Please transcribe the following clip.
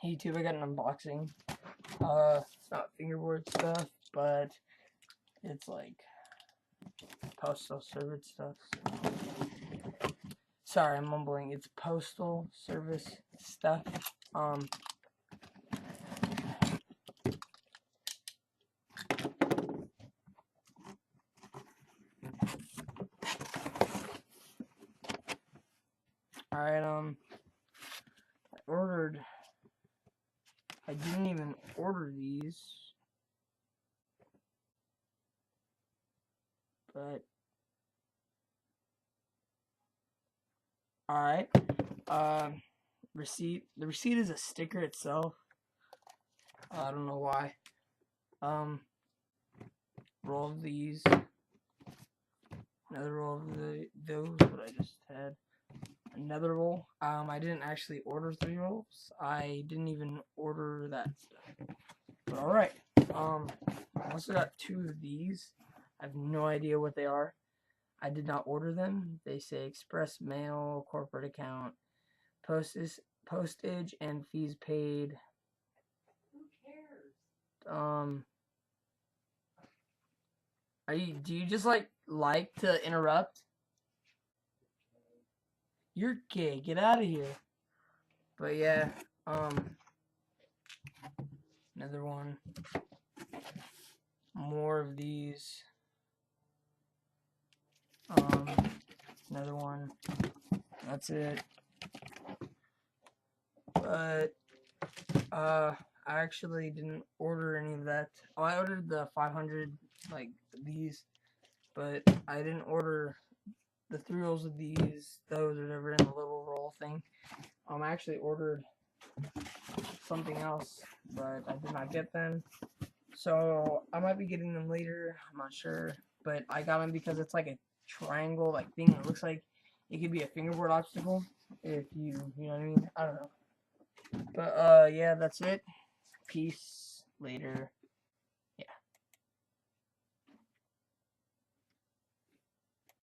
Hey YouTube, I got an unboxing. It's not fingerboard stuff, but it's like postal service stuff. Sorry, I'm mumbling. It's postal service stuff. Alright, I didn't even order these, but alright. Receipt. The receipt is a sticker itself. I don't know why. Roll of these. Another roll of those what I just had. Another roll. I didn't actually order 3 rolls. I didn't even order that stuff. But alright. I also got 2 of these. I have no idea what they are. I did not order them. They say express mail, corporate account, postage and fees paid. Who cares? Do you just like to interrupt? You're gay. Get out of here. But yeah, another one. More of these. Another one. That's it. But I actually didn't order any of that. Oh, I ordered the 500 like these, but I didn't order the 3 rolls of these, those, or whatever in the little roll thing. I actually ordered something else, but I did not get them. So I might be getting them later. I'm not sure, but I got them because it's like a triangle like thing. It looks like it could be a fingerboard obstacle if you know what I mean. I don't know. But yeah, that's it. Peace. Later.